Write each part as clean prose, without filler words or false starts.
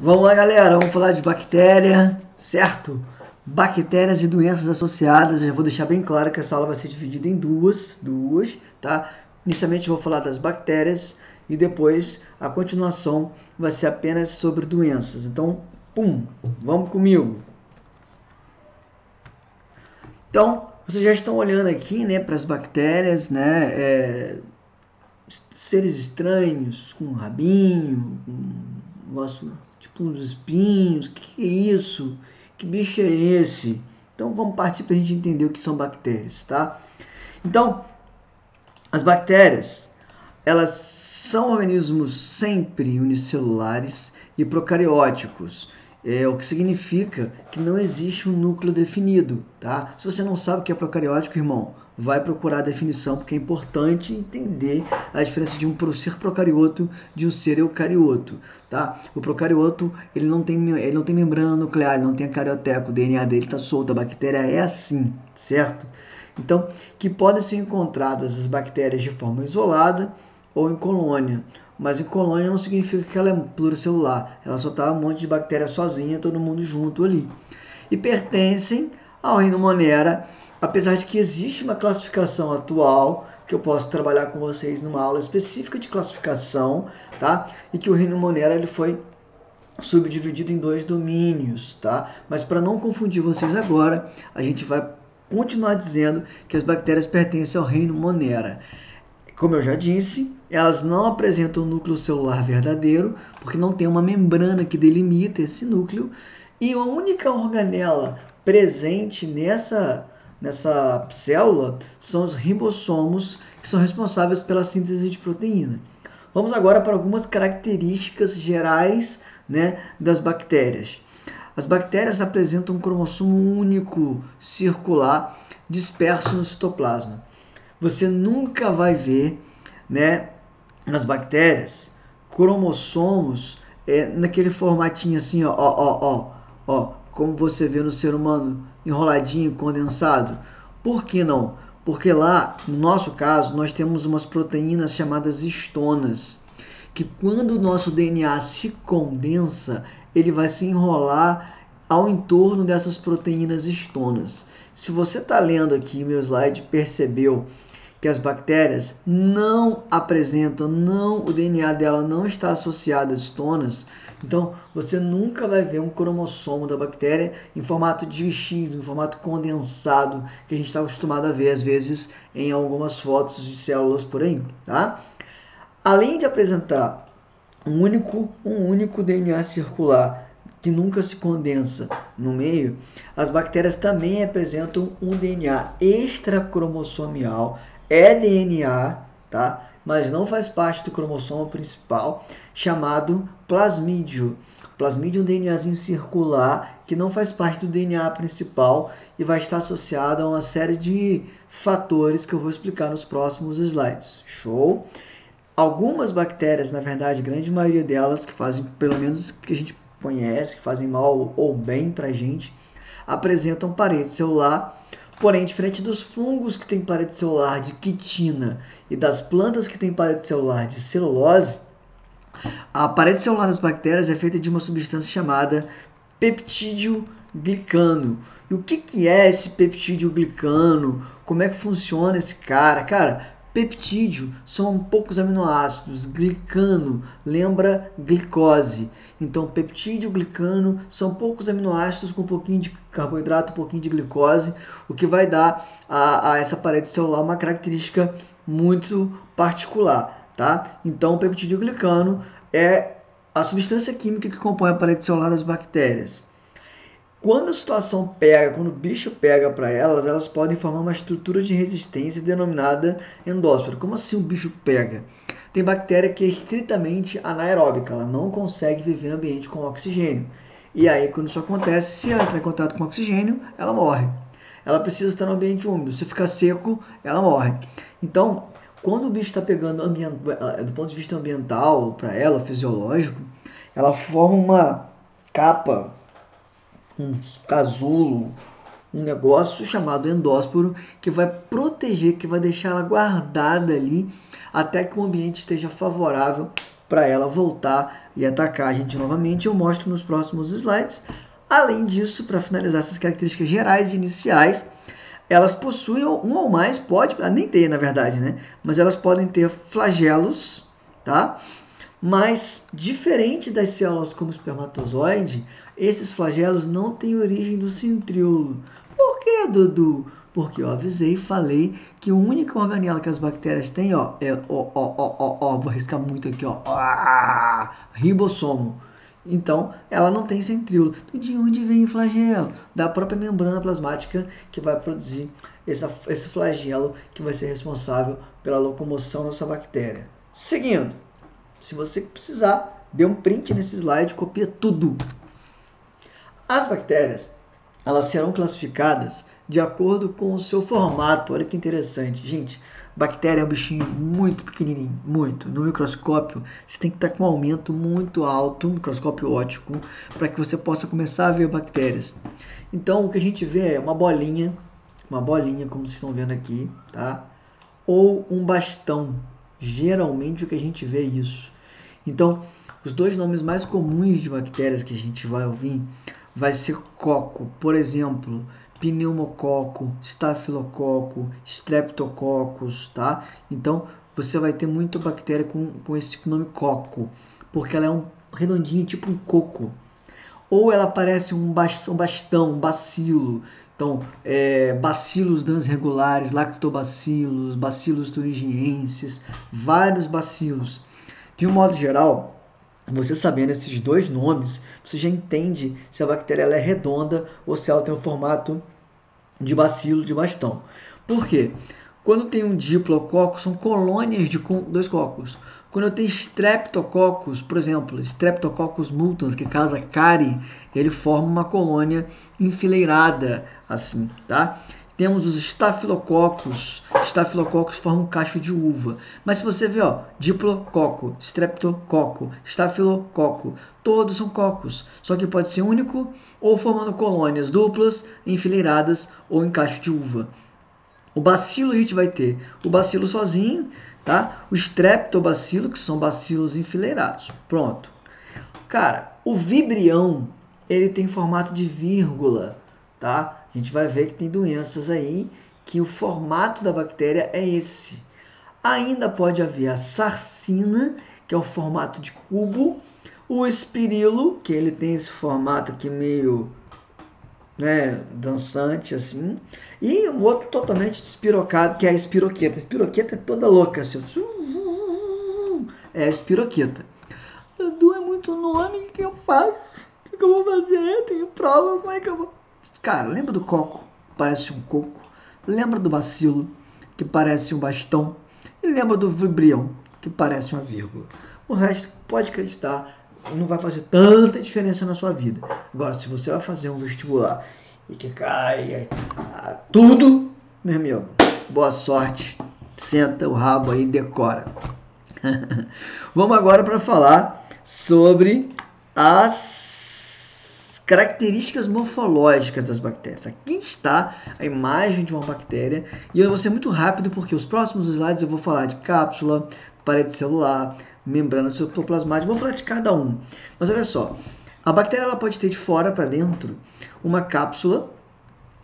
Vamos lá, galera, vamos falar de bactéria, certo? Bactérias e doenças associadas. Já vou deixar bem claro que essa aula vai ser dividida em duas, tá? Inicialmente eu vou falar das bactérias e depois a continuação vai ser apenas sobre doenças. Então, vamos comigo. Então, vocês já estão olhando aqui, né, para as bactérias, né, seres estranhos, com um rabinho, com um negócio tipo uns espinhos. Que é isso? Que bicho é esse? Então vamos partir para a gente entender o que são bactérias, tá? Então, as bactérias, elas são organismos sempre unicelulares e procarióticos. O que significa que não existe um núcleo definido, tá? Se você não sabe o que é procariótico, irmão, vai procurar a definição, porque é importante entender a diferença de um ser procarioto de um ser eucarioto, tá? O procarioto, ele não tem membrana nuclear, ele não tem carioteca, o DNA dele está solto, a bactéria é assim, certo? Então, que podem ser encontradas as bactérias de forma isolada ou em colônia. Mas em colônia não significa que ela é pluricelular. Ela só está um monte de bactéria sozinha, todo mundo junto ali. E pertencem ao reino Monera, apesar de que existe uma classificação atual, que eu posso trabalhar com vocês numa aula específica de classificação, tá? E que o reino Monera ele foi subdividido em dois domínios, tá? Mas para não confundir vocês agora, a gente vai continuar dizendo que as bactérias pertencem ao reino Monera. Como eu já disse, elas não apresentam núcleo celular verdadeiro, porque não tem uma membrana que delimita esse núcleo, e a única organela presente nessa célula são os ribossomos, que são responsáveis pela síntese de proteína. Vamos agora para algumas características gerais, né, das bactérias. As bactérias apresentam um cromossomo único circular disperso no citoplasma. Você nunca vai ver, né, nas bactérias cromossomos naquele formatinho assim, ó, como você vê no ser humano, enroladinho, condensado. Por que não? Porque lá, no nosso caso, nós temos umas proteínas chamadas histonas, que quando o nosso DNA se condensa, ele vai se enrolar ao entorno dessas proteínas histonas. Se você está lendo aqui meu slide, percebeu que as bactérias não apresentam, o DNA dela não está associado às histonas, então você nunca vai ver um cromossomo da bactéria em formato de X, em formato condensado, que a gente está acostumado a ver às vezes em algumas fotos de células por aí, tá? Além de apresentar um único DNA circular que nunca se condensa no meio, as bactérias também apresentam um DNA extracromossomial, é DNA, tá? Mas não faz parte do cromossomo principal, chamado plasmídio. Plasmídio é um DNAzinho circular que não faz parte do DNA principal e vai estar associado a uma série de fatores que eu vou explicar nos próximos slides. Show? Algumas bactérias, na verdade, a grande maioria delas, que fazem, pelo menos que a gente conhece, que fazem mal ou bem para a gente, apresentam parede celular. Porém, diferente dos fungos que têm parede celular de quitina e das plantas que têm parede celular de celulose, a parede celular das bactérias é feita de uma substância chamada peptídeo glicano. E o que é esse peptídeo glicano? Como é que funciona esse cara? Cara, peptídeo são poucos aminoácidos, glicano lembra glicose. Então, peptídeo, glicano são poucos aminoácidos com um pouquinho de carboidrato, um pouquinho de glicose, o que vai dar a essa parede celular uma característica muito particular, tá? Então, o peptídeo glicano é a substância química que compõe a parede celular das bactérias. Quando a situação pega, quando o bicho pega para elas, elas podem formar uma estrutura de resistência denominada endósporo. Como assim o bicho pega? Tem bactéria que é estritamente anaeróbica, ela não consegue viver em ambiente com oxigênio. E aí, quando isso acontece, se ela entrar em contato com oxigênio, ela morre. Ela precisa estar no ambiente úmido. Se ficar seco, ela morre. Então, quando o bicho está pegando do ponto de vista ambiental para ela, fisiológico, ela forma uma capa, um casulo, um negócio chamado endósporo que vai proteger, que vai deixar ela guardada ali até que o ambiente esteja favorável para ela voltar e atacar a gente novamente, eu mostro nos próximos slides. Além disso, para finalizar essas características gerais e iniciais, elas possuem um ou mais, pode, nem ter na verdade, né? Mas elas podem ter flagelos, tá? Mas, diferente das células como espermatozoide, esses flagelos não têm origem do centríolo. Por que, Dudu? Porque eu avisei e falei que a única organela que as bactérias têm, ó, é, vou arriscar muito aqui, ó, ribossomo. Então, ela não tem centríolo. Então, de onde vem o flagelo? Da própria membrana plasmática que vai produzir esse flagelo que vai ser responsável pela locomoção dessa bactéria. Seguindo, se você precisar, dê um print nesse slide, copia tudo. As bactérias, elas serão classificadas de acordo com o seu formato. Olha que interessante, gente. Bactéria é um bichinho muito pequenininho, muito. No microscópio, você tem que estar com um aumento muito alto, microscópio óptico, para que você possa começar a ver bactérias. Então, o que a gente vê é uma bolinha, como vocês estão vendo aqui, tá? Ou um bastão. Geralmente, o que a gente vê é isso. Então, os dois nomes mais comuns de bactérias que a gente vai ouvir vai ser coco, por exemplo, pneumococo, estafilococo, streptococcus, tá? Então, você vai ter muita bactéria com esse nome coco, porque ela é um redondinho, tipo um coco. Ou ela parece um bastão, um bacilo. Então, bacilos regulares, lactobacilos, bacilos thuringiensis, vários bacilos. De um modo geral, você sabendo esses dois nomes, você já entende se a bactéria ela é redonda ou se ela tem o formato de bacilo de bastão. Por quê? Quando tem um diplococo, são colônias de dois cocos. Quando eu tenho streptococcus, por exemplo, Streptococcus mutans, que causa cárie, ele forma uma colônia enfileirada, assim, tá? Temos os estafilococcus. Estafilococcus formam um cacho de uva. Mas se você ver, ó, diplococo, streptococo, estafilococo, todos são cocos. Só que pode ser único ou formando colônias duplas, enfileiradas ou em cacho de uva. O bacilo a gente vai ter o bacilo sozinho, tá? O streptobacilo, que são bacilos enfileirados. Pronto. Cara, o vibrião, ele tem formato de vírgula, tá? A gente vai ver que tem doenças aí que o formato da bactéria é esse. Ainda pode haver a sarcina, que é o formato de cubo. O espirilo, que ele tem esse formato aqui meio, né, dançante assim. E um outro totalmente despirocado, que é a espiroqueta. A espiroqueta é toda louca, assim. É a espiroqueta. Edu, é muito nome, o que eu faço? O que eu vou fazer? Tenho prova, como é que eu vou... Cara, lembra do coco? Parece um coco. Lembra do bacilo, que parece um bastão. E lembra do vibrião, que parece uma vírgula. O resto, pode acreditar, não vai fazer tanta diferença na sua vida. Agora, se você vai fazer um vestibular e que cai tudo, meu amigo, boa sorte. Senta o rabo aí e decora. Vamos agora para falar sobre as características morfológicas das bactérias. Aqui está a imagem de uma bactéria e eu vou ser muito rápido porque os próximos slides eu vou falar de cápsula, parede celular, membrana citoplasmática, vou falar de cada um. Mas olha só, a bactéria ela pode ter de fora para dentro uma cápsula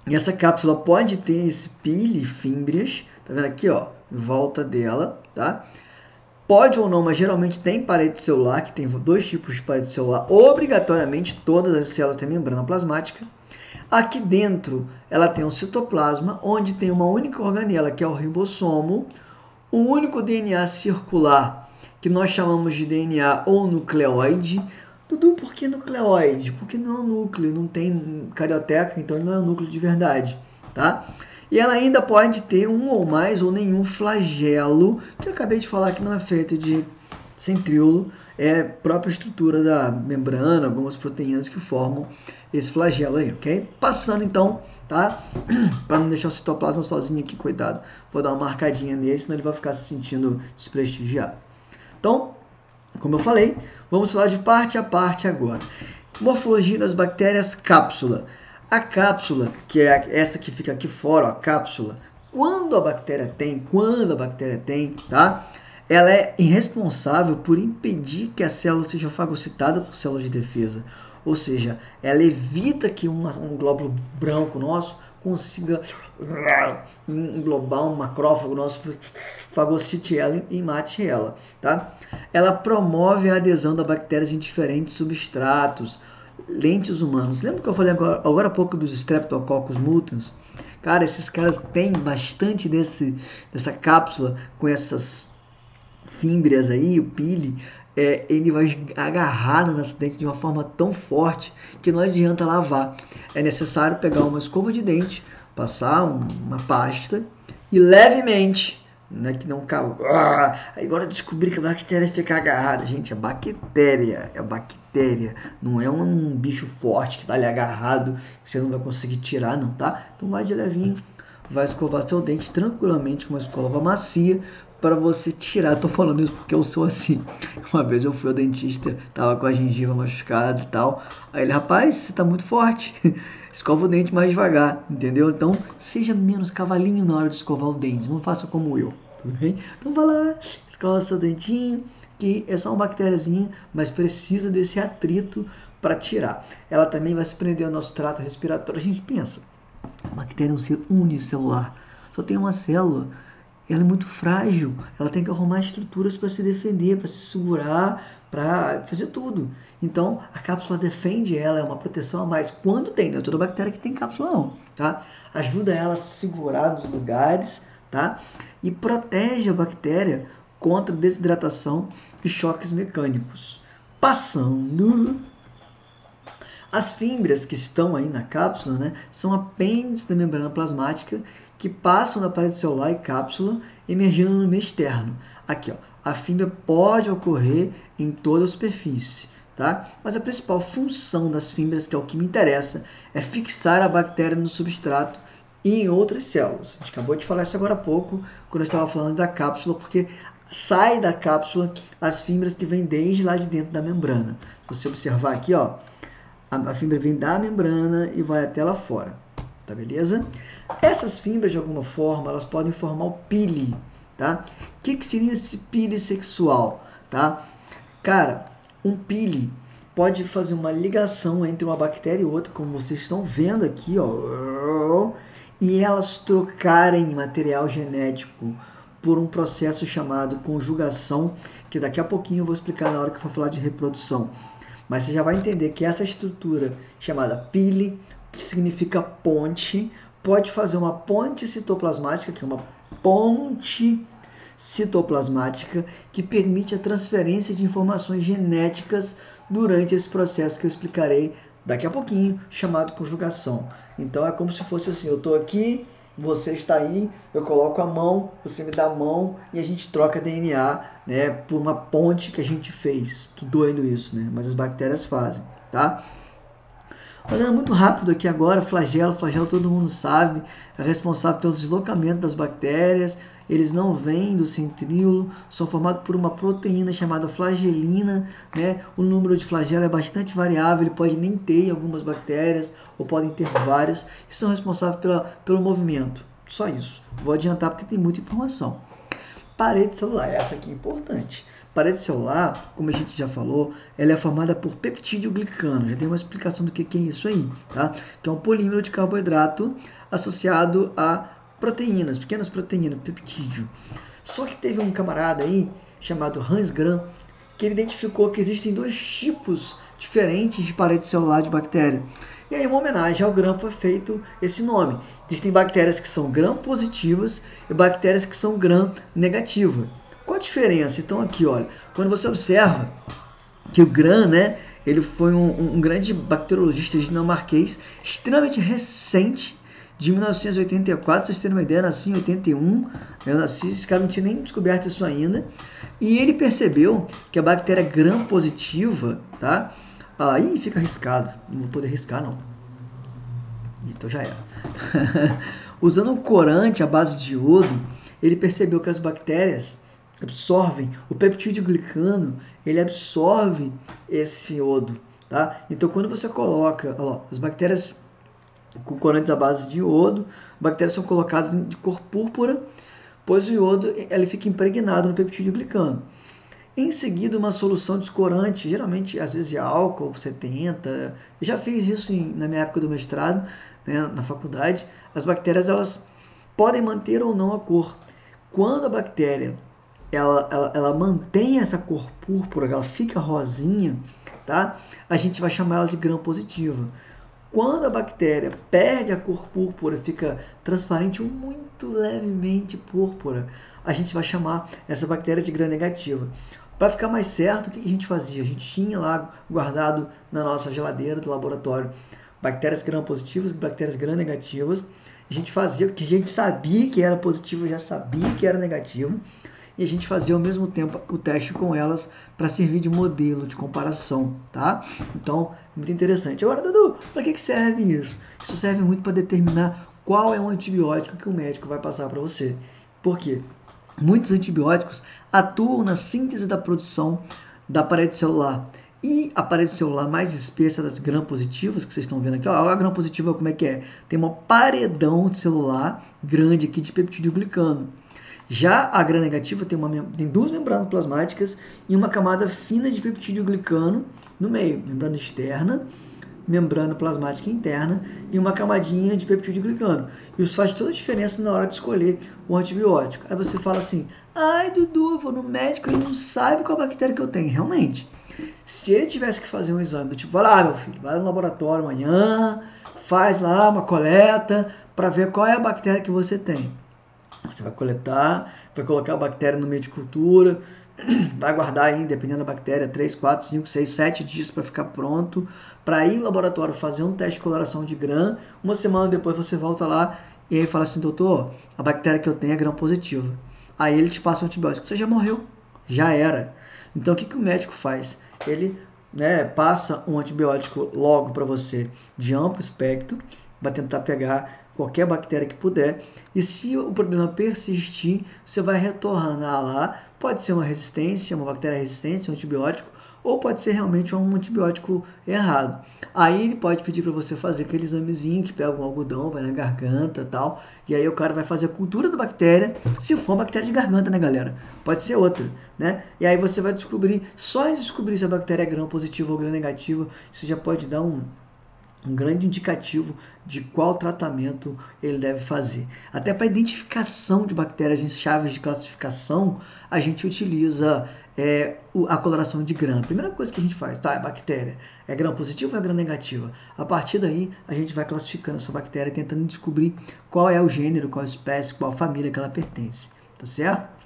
e essa cápsula pode ter esse pile fímbrias, tá vendo aqui, ó, em volta dela, tá? Pode ou não, mas geralmente tem parede celular, que tem dois tipos de parede celular. Obrigatoriamente, todas as células têm membrana plasmática. Aqui dentro, ela tem um citoplasma, onde tem uma única organela, que é o ribossomo. Um único DNA circular, que nós chamamos de DNA ou nucleoide. Dudu, por que nucleoide? Porque não é um núcleo, não tem carioteca, então ele não é um núcleo de verdade, tá? E ela ainda pode ter um ou mais ou nenhum flagelo, que eu acabei de falar que não é feito de centríolo, é a própria estrutura da membrana, algumas proteínas que formam esse flagelo aí, ok? Passando então, tá? Para não deixar o citoplasma sozinho aqui, cuidado. Vou dar uma marcadinha nele, senão ele vai ficar se sentindo desprestigiado. Então, como eu falei, vamos falar de parte a parte agora. Morfologia das bactérias cápsula. A cápsula, que é essa que fica aqui fora, ó, a cápsula, quando a bactéria tem, tá? ela é irresponsável por impedir que a célula seja fagocitada por células de defesa. Ou seja, ela evita que um glóbulo branco nosso consiga englobar um macrófago nosso, fagocite ela e mate ela. Tá? Ela promove a adesão da bactérias em diferentes substratos, lentes humanos. Lembra que eu falei agora há pouco dos Streptococcus mutans? Cara, esses caras têm bastante dessa cápsula com essas fímbrias aí, o pili, ele vai agarrar no nosso dente de uma forma tão forte que não adianta lavar. É necessário pegar uma escova de dente, passar uma pasta e levemente, né, que não cala. Agora descobri que a bactéria fica agarrada. Gente, é bactéria, não é um bicho forte que tá ali agarrado que você não vai conseguir tirar, não, tá? Então vai de levinho, vai escovar seu dente tranquilamente com uma escova macia, para você tirar. Eu tô falando isso porque eu sou assim. Uma vez eu fui ao dentista, tava com a gengiva machucada e tal. Aí ele, rapaz, você tá muito forte. Escova o dente mais devagar, entendeu? Então, seja menos cavalinho na hora de escovar o dente. Não faça como eu, tudo bem? Então vai lá, escova seu dentinho, que é só uma bactériazinha, mas precisa desse atrito para tirar. Ela também vai se prender ao nosso trato respiratório. A gente pensa, a bactéria é um ser unicelular. Só tem uma célula. Ela é muito frágil, ela tem que arrumar estruturas para se defender, para se segurar, para fazer tudo. Então, a cápsula defende ela, é uma proteção a mais. Quando tem, não é toda bactéria que tem cápsula não, tá? Ajuda ela a se segurar nos lugares, tá? E protege a bactéria contra desidratação e choques mecânicos. Passando... As fímbrias que estão aí na cápsula, né, são apêndices da membrana plasmática que passam da parede celular e cápsula, emergindo no meio externo. Aqui, ó, a fímbria pode ocorrer em toda a superfície, tá? Mas a principal função das fímbrias, que é o que me interessa, é fixar a bactéria no substrato e em outras células. A gente acabou de falar isso agora há pouco, quando eu estava falando da cápsula, porque sai da cápsula as fímbrias que vêm desde lá de dentro da membrana. Se você observar aqui, ó, a fímbria vem da membrana e vai até lá fora, tá beleza? Essas fímbrias, de alguma forma, elas podem formar o pili, tá? O que seria esse pili sexual, tá? Cara, um pili pode fazer uma ligação entre uma bactéria e outra, como vocês estão vendo aqui, ó, e elas trocarem material genético por um processo chamado conjugação, que daqui a pouquinho eu vou explicar na hora que for falar de reprodução. Mas você já vai entender que essa estrutura chamada pili, que significa ponte, pode fazer uma ponte citoplasmática, que é uma ponte citoplasmática, que permite a transferência de informações genéticas durante esse processo que eu explicarei daqui a pouquinho, chamado conjugação. Então é como se fosse assim, eu estou aqui, você está aí, eu coloco a mão, você me dá a mão e a gente troca DNA, né, por uma ponte que a gente fez. Tudo doido isso, né? Mas as bactérias fazem, tá? Olhando muito rápido aqui agora, flagelo todo mundo sabe, é responsável pelo deslocamento das bactérias. Eles não vêm do centríolo, são formados por uma proteína chamada flagelina, né? O número de flagelo é bastante variável, ele pode nem ter em algumas bactérias, ou podem ter várias, e são responsáveis pelo movimento. Só isso. Vou adiantar porque tem muita informação. Parede celular, essa aqui é importante. Parede celular, como a gente já falou, ela é formada por peptídeo glicano. Já tem uma explicação do que é isso aí, tá? Que é um polímero de carboidrato associado a proteínas, pequenas proteínas, peptídeo. Só que teve um camarada aí, chamado Hans Gram, que ele identificou que existem dois tipos diferentes de parede celular de bactéria. E aí, em uma homenagem ao Gram, foi feito esse nome. Existem bactérias que são Gram positivas e bactérias que são Gram negativas. Qual a diferença? Então aqui, olha, quando você observa que o Gram, né, ele foi um grande bacteriologista dinamarquês, extremamente recente, de 1984, vocês terem uma ideia, eu nasci em 81, eu nasci, esse cara não tinha nem descoberto isso ainda, e ele percebeu que a bactéria Gram positiva, tá? Aí fica arriscado, não vou poder riscar não, então já era. Usando um corante à base de iodo, ele percebeu que as bactérias absorvem, o peptídeo glicano, ele absorve esse iodo, tá? Então quando você coloca, ó, as bactérias com corantes à base de iodo, bactérias são colocadas de cor púrpura pois o iodo ele fica impregnado no peptídeo glicano. Em seguida, uma solução descorante, geralmente, às vezes, de álcool 70. Eu já fiz isso na minha época do mestrado, né, na faculdade. As bactérias elas podem manter ou não a cor. Quando a bactéria ela mantém essa cor púrpura, ela fica rosinha, tá? A gente vai chamar ela de gram-positiva. Quando a bactéria perde a cor púrpura, fica transparente ou muito levemente púrpura, a gente vai chamar essa bactéria de gram-negativa. Para ficar mais certo, o que a gente fazia? A gente tinha lá guardado na nossa geladeira do laboratório bactérias gram-positivas e bactérias gram-negativas. A gente fazia o que a gente sabia que era positivo, já sabia que era negativo, e a gente fazia ao mesmo tempo o teste com elas para servir de modelo de comparação, tá? Então, muito interessante. Agora, Dudu, para que serve isso? Isso serve muito para determinar qual é o antibiótico que o médico vai passar para você. Por quê? Muitos antibióticos atuam na síntese da produção da parede celular. E a parede celular mais espessa das gram-positivas, que vocês estão vendo aqui, ó, a gram-positiva como é que é? Tem uma paredão celular grande aqui de peptídeo glicano. Já a gram-negativa tem duas membranas plasmáticas e uma camada fina de peptídeo glicano no meio, membrana externa, membrana plasmática interna e uma camadinha de peptídeo glicano. Isso faz toda a diferença na hora de escolher o antibiótico. Aí você fala assim, ai Dudu, eu vou no médico e ele não sabe qual bactéria que eu tenho. Realmente, se ele tivesse que fazer um exame do tipo, vai lá meu filho, vai no laboratório amanhã, faz lá uma coleta para ver qual é a bactéria que você tem. Você vai coletar, vai colocar a bactéria no meio de cultura, vai guardar aí, dependendo da bactéria, 3, 4, 5, 6, 7 dias para ficar pronto, para ir no laboratório fazer um teste de coloração de gram. Uma semana depois você volta lá e aí fala assim, doutor, a bactéria que eu tenho é gram positiva. Aí ele te passa um antibiótico. Você já morreu, já era. Então o que o médico faz? Ele passa um antibiótico logo para você de amplo espectro, vai tentar pegar qualquer bactéria que puder, e se o problema persistir, você vai retornar lá, pode ser uma resistência, uma bactéria resistente, um antibiótico, ou pode ser realmente um antibiótico errado. Aí ele pode pedir para você fazer aquele examezinho que pega um algodão, vai na garganta e tal, e aí o cara vai fazer a cultura da bactéria, se for uma bactéria de garganta, né galera? Pode ser outra, né? E aí você vai descobrir, só em descobrir se a bactéria é gram-positiva ou gram-negativa, isso já pode dar um grande indicativo de qual tratamento ele deve fazer. Até para identificação de bactérias em chaves de classificação, a gente utiliza a coloração de gram. A primeira coisa que a gente faz, tá, é bactéria, é gram positiva ou é gram negativa? A partir daí, a gente vai classificando essa bactéria, tentando descobrir qual é o gênero, qual a espécie, qual a família que ela pertence, tá certo?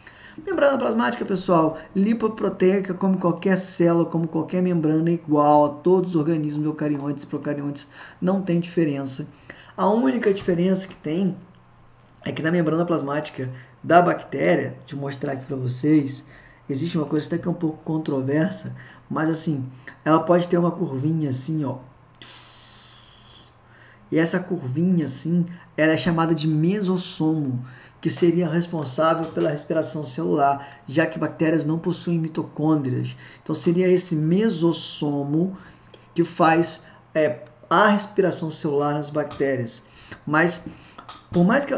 Membrana plasmática, pessoal, lipoproteica, como qualquer célula, como qualquer membrana, igual a todos os organismos eucariontes e procariontes, não tem diferença. A única diferença que tem é que na membrana plasmática da bactéria, deixa eu mostrar aqui para vocês, existe uma coisa até que é um pouco controversa, mas assim, ela pode ter uma curvinha assim, ó. E essa curvinha assim, ela é chamada de mesossomo, que seria responsável pela respiração celular, já que bactérias não possuem mitocôndrias. Então seria esse mesossomo que faz a respiração celular nas bactérias. Mas por mais que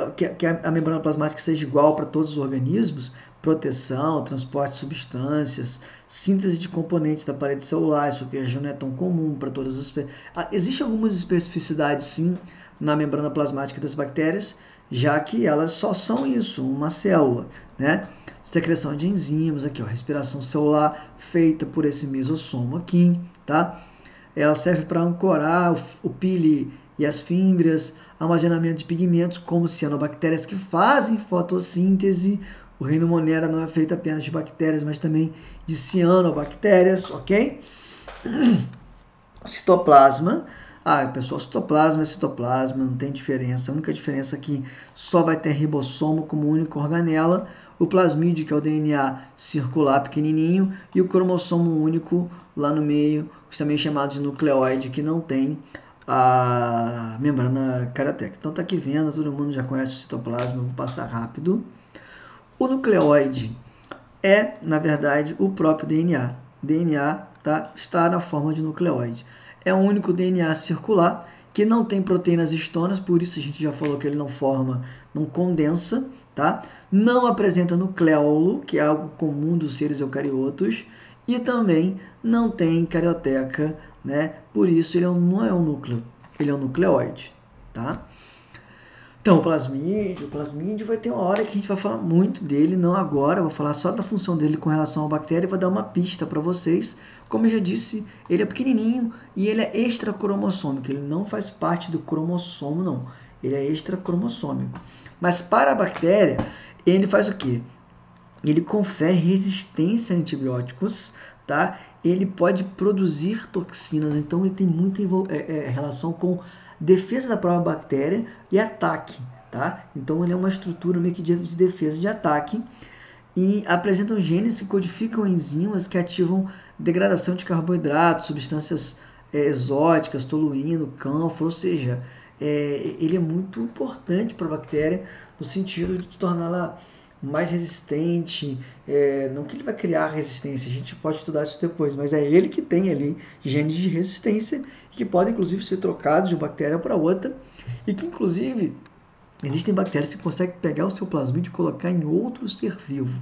a membrana plasmática seja igual para todos os organismos, proteção, transporte de substâncias, síntese de componentes da parede celular, isso que já não é tão comum para todas as espécies. Existem algumas especificidades, sim, na membrana plasmática das bactérias, já que elas só são isso, uma célula, né? Secreção de enzimas, aqui ó, respiração celular feita por esse mesossomo aqui, tá? Ela serve para ancorar o pile e as fímbrias, armazenamento de pigmentos como cianobactérias que fazem fotossíntese. O reino Monera não é feito apenas de bactérias, mas também de cianobactérias, ok? Citoplasma. Pessoal, citoplasma é citoplasma, não tem diferença. A única diferença é que só vai ter ribossomo como única organela, o plasmídio, que é o DNA circular pequenininho, e o cromossomo único lá no meio, também chamado de nucleóide, que não tem a membrana carioteca. Então tá aqui vendo, todo mundo já conhece o citoplasma, eu vou passar rápido. O nucleóide é, na verdade, o próprio DNA. DNA está na forma de nucleóide. É o único DNA circular que não tem proteínas histonas, por isso a gente já falou que ele não forma, não condensa, tá? Não apresenta nucleolo, que é algo comum dos seres eucariotos, e também não tem carioteca, né? Por isso ele não é um núcleo, ele é um nucleóide, tá? Então, o plasmídio vai ter uma hora que a gente vai falar muito dele, não agora, eu vou falar só da função dele com relação à bactéria e vou dar uma pista para vocês. Como eu já disse, ele é pequenininho e ele é extracromossômico, ele não faz parte do cromossomo, não. Ele é extracromossômico. Mas para a bactéria, ele faz o quê? Ele confere resistência a antibióticos, tá? Ele pode produzir toxinas, então ele tem muita relação com defesa da própria bactéria e ataque, tá? Então ele é uma estrutura meio que de defesa de ataque e apresentam genes que codificam enzimas que ativam degradação de carboidratos, substâncias exóticas, toluíno, cânforo, ou seja, ele é muito importante para a bactéria no sentido de torná-la mais resistente, não que ele vai criar resistência, a gente pode estudar isso depois, mas é ele que tem ali genes de resistência que podem inclusive ser trocados de uma bactéria para outra e que inclusive existem bactérias que conseguem pegar o seu plasmídio e colocar em outro ser vivo,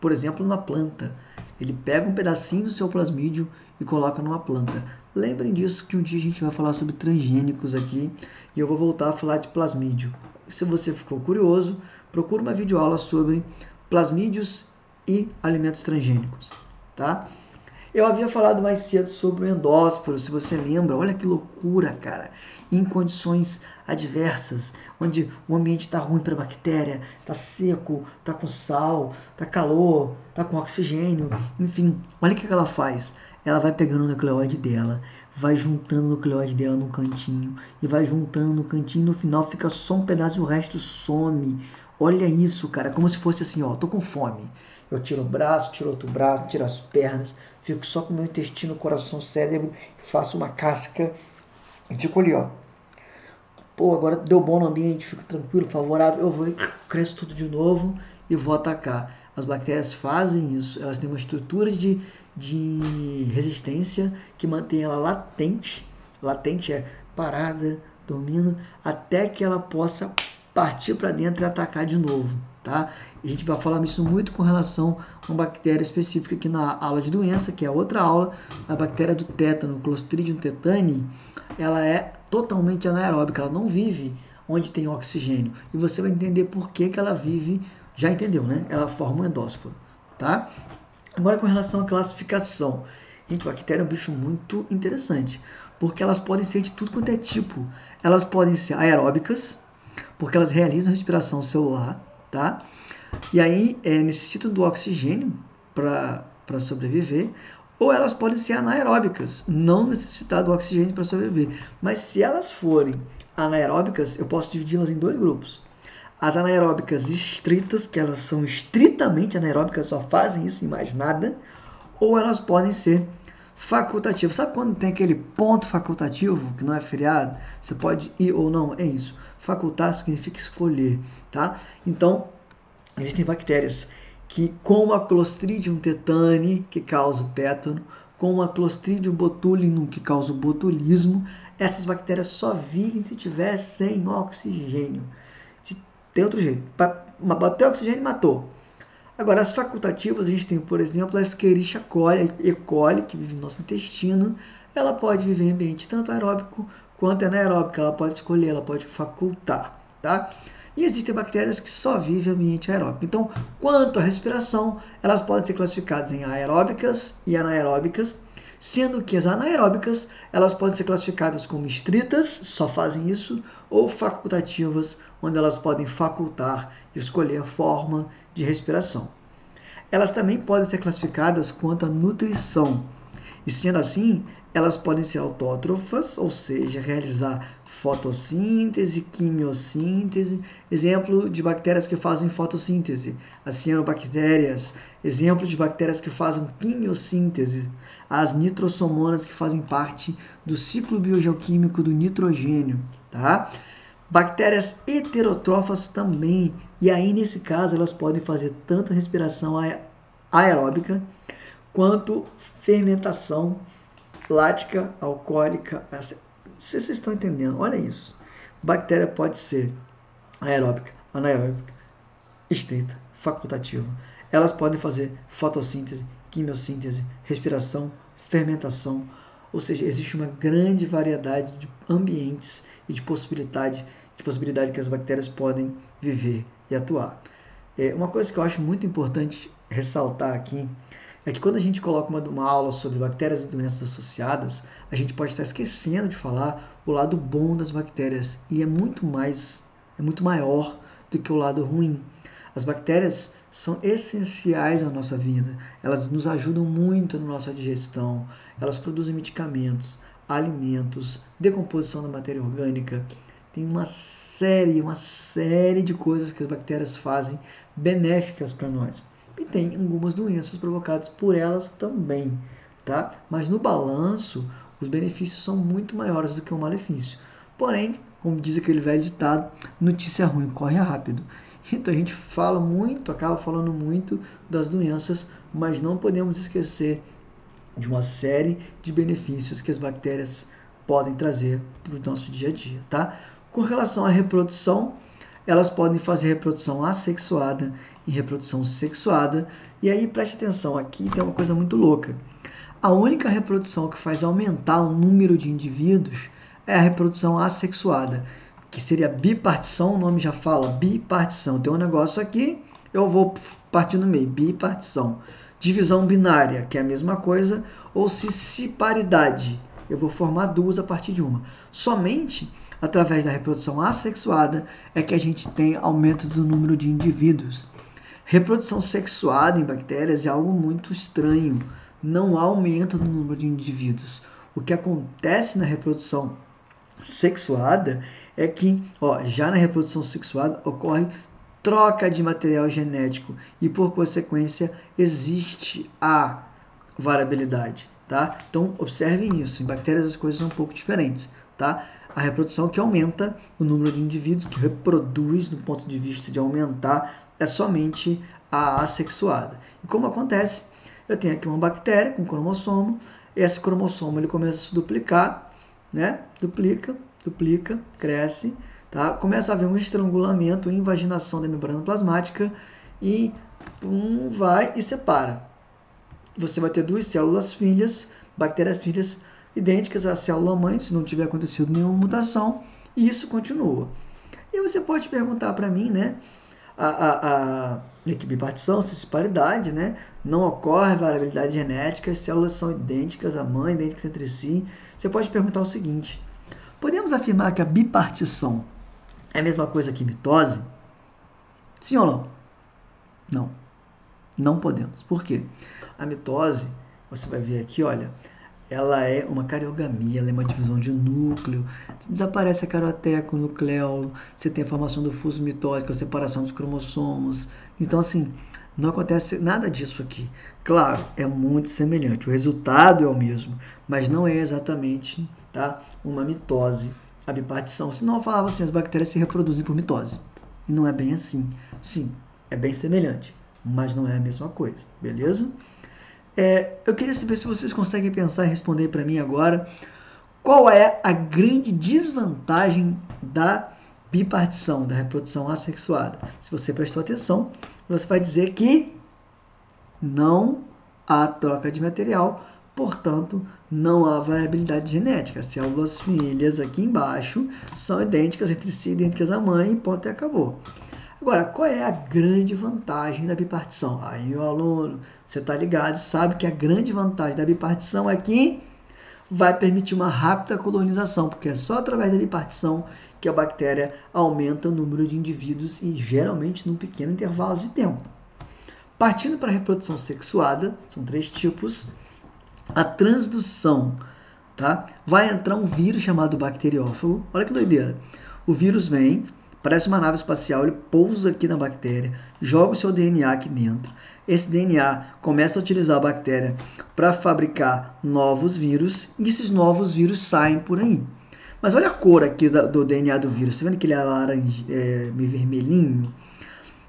por exemplo numa planta. Ele pega um pedacinho do seu plasmídio e coloca numa planta. Lembrem disso que um dia a gente vai falar sobre transgênicos aqui e eu vou voltar a falar de plasmídio. Se você ficou curioso, procura uma videoaula sobre plasmídios e alimentos transgênicos, tá? Eu havia falado mais cedo sobre o endósporo, se você lembra, olha que loucura, cara. Em condições adversas, onde o ambiente está ruim para a bactéria, está seco, está com sal, está calor, está com oxigênio, enfim, olha o que ela faz. Ela vai pegando o nucleóide dela, vai juntando o nucleóide dela num cantinho, e vai juntando no cantinho, e no final fica só um pedaço e o resto some. Olha isso, cara, como se fosse assim, ó, tô com fome. Eu tiro o braço, tiro outro braço, tiro as pernas, fico só com o meu intestino, coração, cérebro, faço uma casca e fico ali, ó. Pô, agora deu bom no ambiente, fico tranquilo, favorável, eu vou e cresço tudo de novo e vou atacar. As bactérias fazem isso, elas têm uma estrutura de resistência que mantém ela latente, latente é parada, dormindo, até que ela possa partir para dentro e atacar de novo, tá? E a gente vai falar isso muito com relação a uma bactéria específica aqui na aula de doença, que é outra aula, a bactéria do tétano, Clostridium tetani. Ela é totalmente anaeróbica, ela não vive onde tem oxigênio. E você vai entender por que ela vive, já entendeu, né? Ela forma um endósporo, tá? Agora com relação à classificação. Gente, bactéria é um bicho muito interessante, porque elas podem ser de tudo quanto é tipo. Elas podem ser aeróbicas, porque elas realizam respiração celular, tá? E aí necessitam do oxigênio para sobreviver, ou elas podem ser anaeróbicas, não necessitar do oxigênio para sobreviver. Mas se elas forem anaeróbicas, eu posso dividi-las em dois grupos. As anaeróbicas estritas, que elas são estritamente anaeróbicas, só fazem isso e mais nada, ou elas podem ser facultativas. Sabe quando tem aquele ponto facultativo, que não é feriado? Você pode ir ou não, é isso. Facultar significa escolher, tá? Então, existem bactérias que, como a Clostridium tetani, que causa o tétano, como a Clostridium botulinum, que causa o botulismo, essas bactérias só vivem se tiver sem oxigênio. Tem outro jeito. Bateu oxigênio, matou. Agora, as facultativas, a gente tem, por exemplo, a Escherichia coli, E. coli, que vive no nosso intestino. Ela pode viver em ambiente tanto aeróbico quanto anaeróbico. Ela pode escolher, ela pode facultar, tá? E existem bactérias que só vivem em ambiente aeróbico. Então, quanto à respiração, elas podem ser classificadas em aeróbicas e anaeróbicas, sendo que as anaeróbicas, elas podem ser classificadas como estritas, só fazem isso, ou facultativas, onde elas podem facultar, escolher a forma de respiração. Elas também podem ser classificadas quanto à nutrição, e sendo assim, elas podem ser autótrofas, ou seja, realizar fotossíntese, quimiossíntese, exemplo de bactérias que fazem fotossíntese, as cianobactérias, exemplo de bactérias que fazem quimiossíntese, as nitrossomonas que fazem parte do ciclo biogeoquímico do nitrogênio, tá? Bactérias heterótrofas também, e aí nesse caso elas podem fazer tanto respiração aeróbica quanto fermentação lática, alcoólica. Vocês estão entendendo? Olha isso. Bactéria pode ser aeróbica, anaeróbica, estrita, facultativa. Elas podem fazer fotossíntese, quimiossíntese, respiração, fermentação, ou seja, existe uma grande variedade de ambientes e de possibilidade que as bactérias podem viver e atuar. Uma coisa que eu acho muito importante ressaltar aqui é que quando a gente coloca uma aula sobre bactérias e doenças associadas, a gente pode estar esquecendo de falar o lado bom das bactérias, e é muito maior do que o lado ruim. As bactérias são essenciais na nossa vida, elas nos ajudam muito na nossa digestão, elas produzem medicamentos, alimentos, decomposição da matéria orgânica. Tem uma série de coisas que as bactérias fazem benéficas para nós. E tem algumas doenças provocadas por elas também, tá? Mas no balanço, os benefícios são muito maiores do que o malefício. Porém, como diz aquele velho ditado, notícia ruim corre rápido. Então a gente acaba falando muito das doenças, mas não podemos esquecer de uma série de benefícios que as bactérias podem trazer para o nosso dia a dia, tá? Com relação à reprodução, elas podem fazer reprodução assexuada e reprodução sexuada. E aí, preste atenção, aqui tem uma coisa muito louca. A única reprodução que faz aumentar o número de indivíduos é a reprodução assexuada, que seria bipartição, o nome já fala, bipartição. Tem um negócio aqui, eu vou partir no meio, bipartição. Divisão binária, que é a mesma coisa, ou cisparidade, eu vou formar duas a partir de uma. Somente através da reprodução assexuada é que a gente tem aumento do número de indivíduos. Reprodução sexuada em bactérias é algo muito estranho. Não há aumento no número de indivíduos. O que acontece na reprodução sexuada é que, já na reprodução sexuada ocorre troca de material genético e, por consequência, existe a variabilidade, tá? Então, observem isso. Em bactérias as coisas são um pouco diferentes, tá? A reprodução que aumenta o número de indivíduos, que reproduz do ponto de vista de aumentar, é somente a assexuada. E como acontece? Eu tenho aqui uma bactéria com cromossomo, esse cromossomo ele começa a se duplicar, né? Duplica, cresce, tá? Começa a haver um estrangulamento, invaginação da membrana plasmática e vai e separa. Você vai ter duas células filhas, bactérias filhas, idênticas à célula mãe, se não tiver acontecido nenhuma mutação, e isso continua. E você pode perguntar para mim, né? A bipartição, cisparidade, né? Não ocorre variabilidade genética, as células são idênticas à mãe, idênticas entre si. Você pode perguntar o seguinte: podemos afirmar que a bipartição é a mesma coisa que mitose? Sim ou não? Não. Não podemos. Por quê? A mitose, você vai ver aqui, olha, ela é uma cariogamia, ela é uma divisão de núcleo, desaparece a caroteca, o nucleolo, você tem a formação do fuso mitótico, a separação dos cromossomos. Então, assim, não acontece nada disso aqui. Claro, é muito semelhante, o resultado é o mesmo, mas não é exatamente, tá, uma mitose, a bipartição. Senão eu falava assim, as bactérias se reproduzem por mitose. E não é bem assim. Sim, é bem semelhante, mas não é a mesma coisa, beleza? Eu queria saber se vocês conseguem pensar e responder para mim agora qual é a grande desvantagem da bipartição, da reprodução assexuada. Se você prestou atenção, você vai dizer que não há troca de material, portanto, não há variabilidade genética. As células filhas aqui embaixo são idênticas entre si, idênticas à mãe, e ponto, e acabou. Agora, qual é a grande vantagem da bipartição? Aí o aluno, você está ligado, sabe que a grande vantagem da bipartição é que vai permitir uma rápida colonização, porque é só através da bipartição que a bactéria aumenta o número de indivíduos e geralmente num pequeno intervalo de tempo. Partindo para a reprodução sexuada, são 3 tipos, a transdução, tá? Vai entrar um vírus chamado bacteriófago, olha que doideira, o vírus vem, parece uma nave espacial, ele pousa aqui na bactéria, joga o seu DNA aqui dentro. Esse DNA começa a utilizar a bactéria para fabricar novos vírus, e esses novos vírus saem por aí. Mas olha a cor aqui do DNA do vírus, tá vendo que ele é laranja, meio vermelhinho?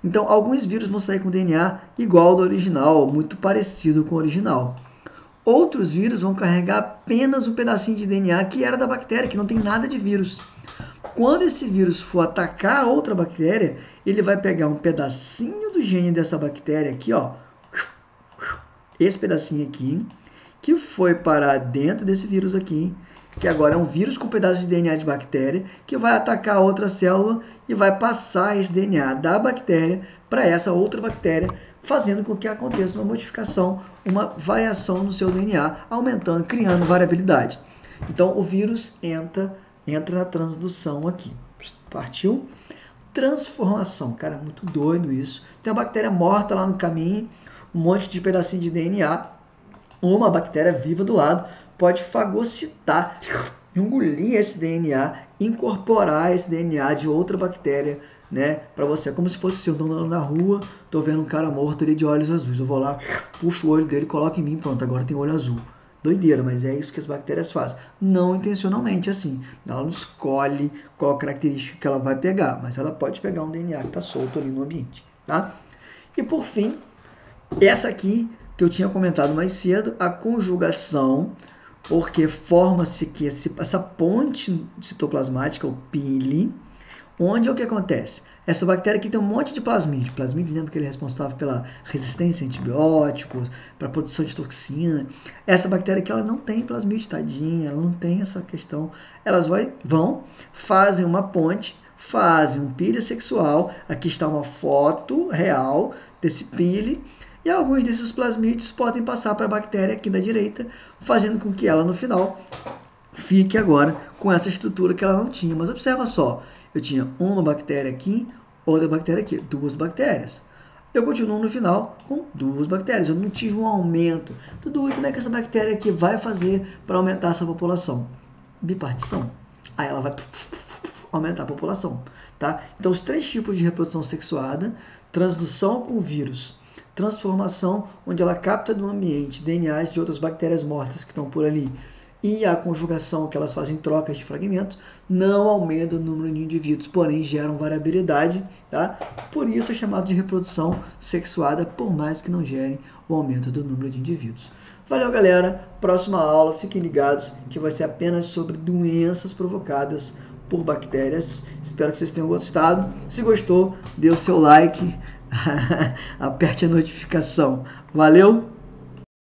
Então, alguns vírus vão sair com DNA igual ao do original, muito parecido com o original. Outros vírus vão carregar apenas um pedacinho de DNA que era da bactéria, que não tem nada de vírus. Quando esse vírus for atacar a outra bactéria, ele vai pegar um pedacinho do gene dessa bactéria aqui, ó, esse pedacinho aqui, que foi parar dentro desse vírus aqui, que agora é um vírus com pedaços de DNA de bactéria, que vai atacar a outra célula e vai passar esse DNA da bactéria para essa outra bactéria, fazendo com que aconteça uma modificação, uma variação no seu DNA, aumentando, criando variabilidade. Então, o vírus entra na transdução aqui. Partiu? Transformação. Cara, muito doido isso. Tem uma bactéria morta lá no caminho, um monte de pedacinho de DNA, uma bactéria viva do lado, pode fagocitar, engolir esse DNA, incorporar esse DNA de outra bactéria, né, para você. É como se fosse eu andando na rua, tô vendo um cara morto ali de olhos azuis. Eu vou lá, puxo o olho dele, coloco em mim, pronto, agora tem olho azul. Doideira, mas é isso que as bactérias fazem. Não intencionalmente assim. Ela não escolhe qual característica que ela vai pegar, mas ela pode pegar um DNA que está solto ali no ambiente, tá? E por fim, essa aqui que eu tinha comentado mais cedo, a conjugação, porque forma-se aqui essa ponte citoplasmática, o pili, onde é o que acontece? Essa bactéria aqui tem um monte de plasmídio. Plasmídio, lembra que ele é responsável pela resistência a antibióticos, para a produção de toxina. Essa bactéria aqui, ela não tem plasmídio, tadinha, ela não tem essa questão. Elas vão, fazem uma ponte, fazem um pili sexual. Aqui está uma foto real desse pili. E alguns desses plasmídios podem passar para a bactéria aqui da direita, fazendo com que ela, no final, fique agora com essa estrutura que ela não tinha. Mas observa só, eu tinha uma bactéria aqui, outra bactéria aqui, duas bactérias. Eu continuo no final com duas bactérias, eu não tive um aumento. Dudu, e como é que essa bactéria aqui vai fazer para aumentar essa população? Bipartição. Aí ela vai aumentar a população, tá? Então, os três tipos de reprodução sexuada, transdução com vírus, transformação, onde ela capta do ambiente DNAs de outras bactérias mortas que estão por ali, e a conjugação, que elas fazem trocas de fragmentos, não aumenta o número de indivíduos, porém geram variabilidade, tá? Por isso é chamado de reprodução sexuada, por mais que não gerem o aumento do número de indivíduos. Valeu, galera! Próxima aula, fiquem ligados, que vai ser apenas sobre doenças provocadas por bactérias. Espero que vocês tenham gostado. Se gostou, dê o seu like, aperte a notificação. Valeu!